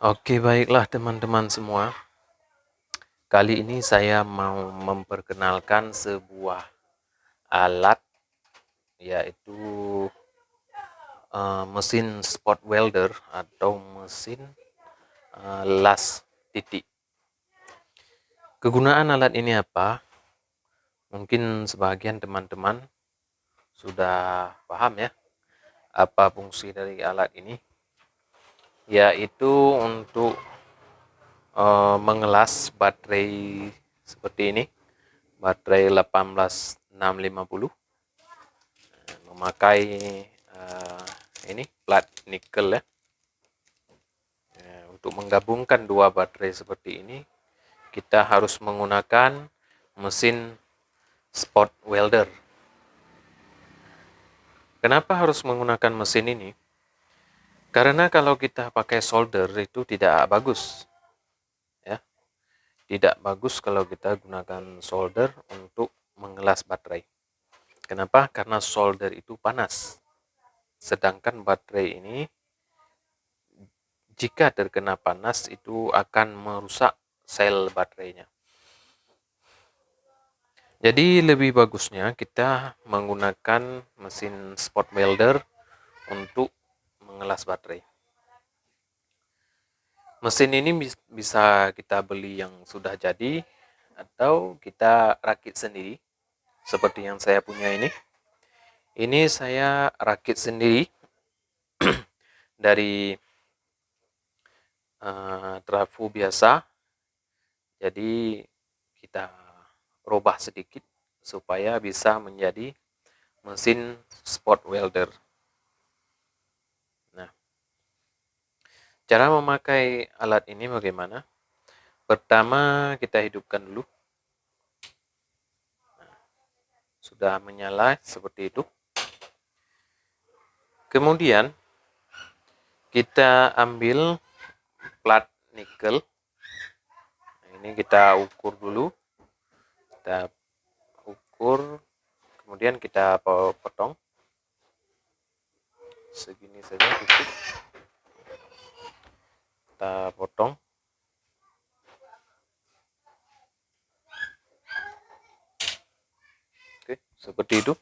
Oke, baiklah teman-teman semua. Kali ini saya mau memperkenalkan sebuah alat, yaitu mesin spot welder atau mesin las titik. Kegunaan alat ini apa? Mungkin sebagian teman-teman sudah paham ya, apa fungsi dari alat ini, yaitu untuk mengelas baterai seperti ini, baterai 18650, memakai ini plat nikel ya. Untuk menggabungkan dua baterai seperti ini, kita harus menggunakan mesin spot welder. Kenapa harus menggunakan mesin ini? Karena kalau kita pakai solder itu tidak bagus, ya. Tidak bagus kalau kita gunakan solder untuk mengelas baterai. Kenapa? Karena solder itu panas. Sedangkan baterai ini jika terkena panas itu akan merusak sel baterainya. Jadi lebih bagusnya kita menggunakan mesin spot welder untuk mengelas baterai. Mesin ini bisa kita beli yang sudah jadi atau kita rakit sendiri seperti yang saya punya ini. Ini saya rakit sendiri dari trafo biasa. Jadi kita rubah sedikit supaya bisa menjadi mesin spot welder. Nah, cara memakai alat ini bagaimana? Pertama, kita hidupkan dulu. Nah, sudah menyala seperti itu. Kemudian, kita ambil plat nikel. Nah, ini kita ukur dulu. Kita ukur, kemudian kita potong. Segini saja cukup. Kita potong. Oke, seperti itu.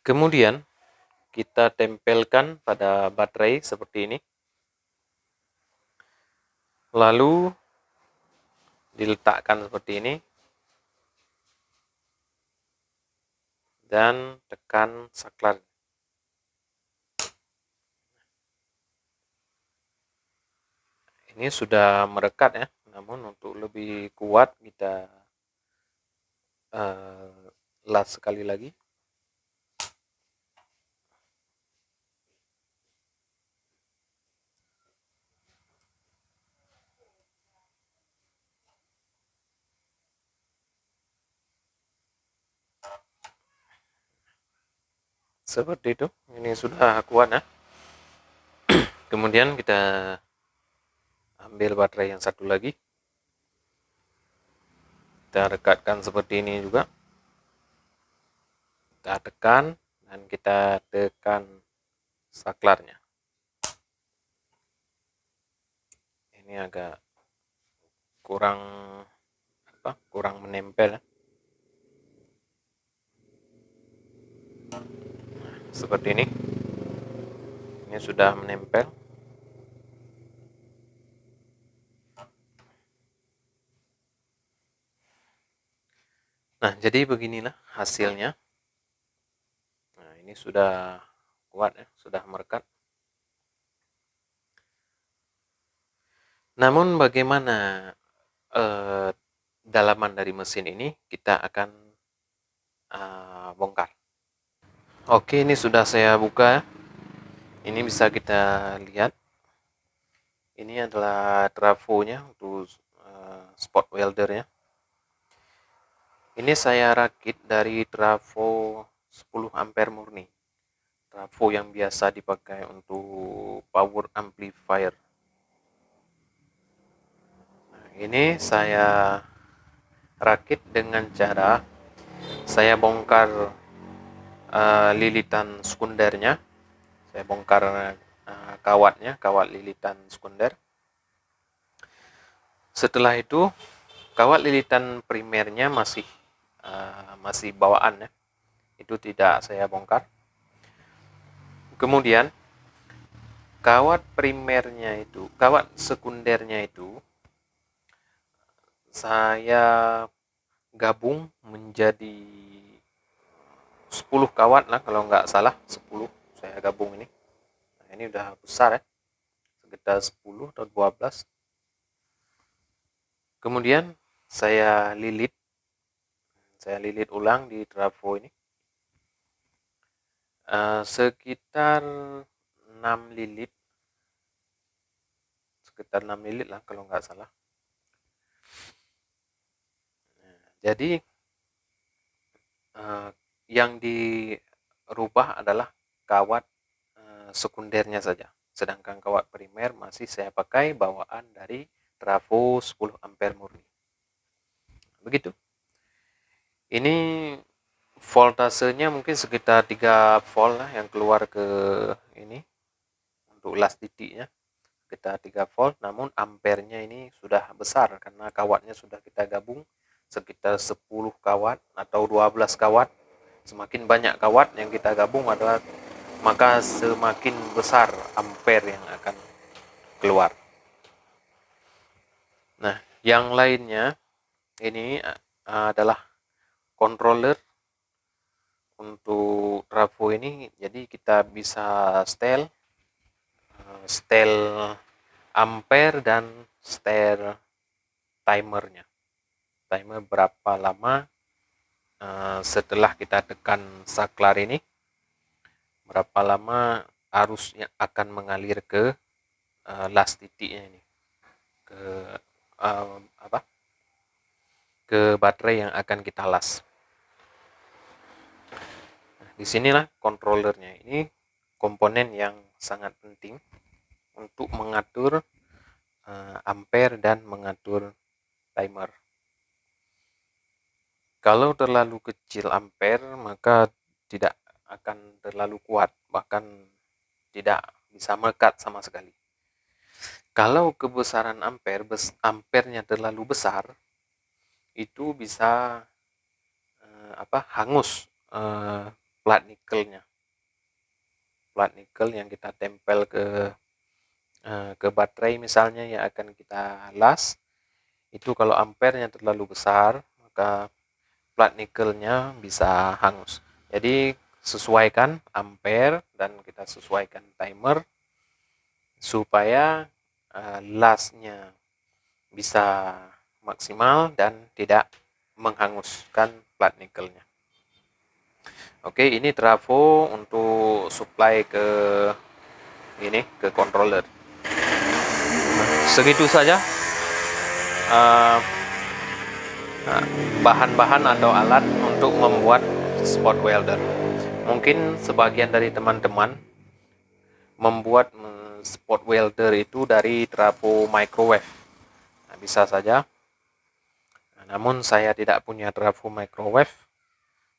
Kemudian kita tempelkan pada baterai seperti ini. Lalu diletakkan seperti ini. Dan tekan saklar. Ini sudah merekat ya, namun untuk lebih kuat kita las sekali lagi. Seperti itu, ini sudah kuat ya. Kemudian kita ambil baterai yang satu lagi. Kita rekatkan seperti ini juga. Kita tekan dan kita tekan saklarnya. Ini agak kurang menempel. Seperti ini. Ini sudah menempel. Nah, jadi beginilah hasilnya. Nah, ini sudah kuat ya, sudah merekat. Namun bagaimana dalaman dari mesin ini kita akan bongkar. Oke, ini sudah saya buka. Ini bisa kita lihat. Ini adalah trafonya untuk spot weldernya. Ini saya rakit dari trafo 10 ampere murni. Trafo yang biasa dipakai untuk power amplifier. Nah, ini saya rakit dengan cara saya bongkar lilitan sekundernya. Saya bongkar kawatnya, kawat lilitan sekunder. Setelah itu kawat lilitan primernya masih bawaan ya, itu tidak saya bongkar. Kemudian kawat sekundernya itu saya gabung menjadi 10 kawat lah kalau nggak salah, 10 saya gabung ini. Nah, ini udah besar ya, sekitar 10 atau 12. Kemudian saya lilit ulang di trafo ini. Sekitar 6 lilit. Sekitar 6 lilit lah kalau nggak salah. Jadi yang dirubah adalah kawat sekundernya saja. Sedangkan kawat primer masih saya pakai bawaan dari trafo 10 ampere murni. Begitu. Ini voltasenya mungkin sekitar 3 volt lah yang keluar ke ini untuk las titiknya. Sekitar 3 volt, namun ampernya ini sudah besar karena kawatnya sudah kita gabung sekitar 10 kawat atau 12 kawat. Semakin banyak kawat yang kita gabung adalah maka semakin besar ampere yang akan keluar. Nah, yang lainnya ini adalah controller untuk trafo ini. Jadi kita bisa setel ampere dan setel timernya. Timer berapa lama setelah kita tekan saklar ini, berapa lama arus yang akan mengalir ke las titiknya ini, ke ke baterai yang akan kita las. Nah, disinilah controllernya. Ini komponen yang sangat penting untuk mengatur ampere dan mengatur timer. Kalau terlalu kecil ampere, maka tidak akan terlalu kuat, bahkan tidak bisa melekat sama sekali. Kalau kebesaran ampernya terlalu besar, itu bisa hangus plat nikelnya. Plat nikel yang kita tempel ke baterai misalnya yang akan kita las, itu kalau ampernya terlalu besar, maka plat nikelnya bisa hangus. Jadi sesuaikan ampere dan kita sesuaikan timer supaya lasnya bisa maksimal dan tidak menghanguskan plat nikelnya. Oke, ini trafo untuk supply ke controller. Segitu saja bahan-bahan atau alat untuk membuat spot welder. Mungkin sebagian dari teman-teman membuat spot welder itu dari trafo microwave. Nah, bisa saja. Namun saya tidak punya trafo microwave.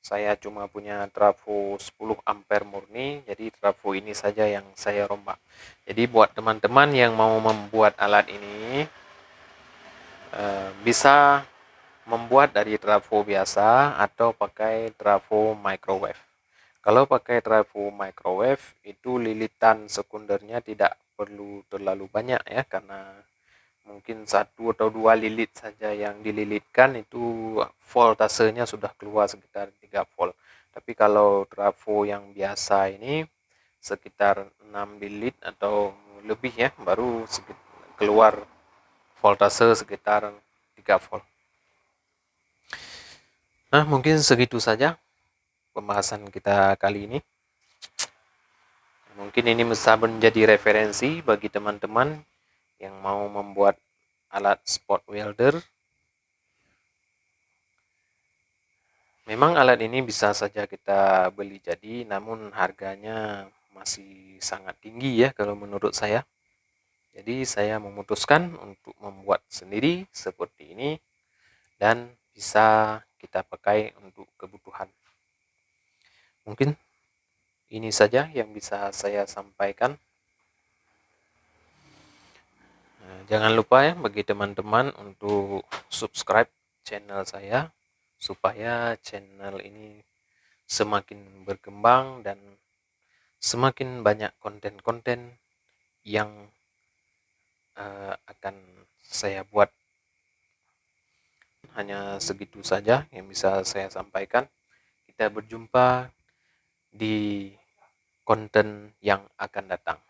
Saya cuma punya trafo 10 ampere murni, jadi trafo ini saja yang saya rombak. Jadi buat teman-teman yang mau membuat alat ini, bisa membuat dari trafo biasa atau pakai trafo microwave. Kalau pakai trafo microwave, itu lilitan sekundernya tidak perlu terlalu banyak ya, karena mungkin 1 atau 2 lilit saja yang dililitkan itu voltasenya sudah keluar sekitar 3 volt. Tapi kalau trafo yang biasa ini sekitar 6 lilit atau lebih ya, baru keluar voltase sekitar 3 volt. Nah, mungkin segitu saja pembahasan kita kali ini. Mungkin ini bisa menjadi referensi bagi teman-teman yang mau membuat alat spot welder. Memang alat ini bisa saja kita beli jadi, namun harganya masih sangat tinggi ya kalau menurut saya. Jadi saya memutuskan untuk membuat sendiri seperti ini dan bisa kita pakai untuk kebutuhan. Mungkin ini saja yang bisa saya sampaikan. Jangan lupa ya bagi teman-teman untuk subscribe channel saya supaya channel ini semakin berkembang dan semakin banyak konten-konten yang akan saya buat. Hanya segitu saja yang bisa saya sampaikan. Kita berjumpa di konten yang akan datang.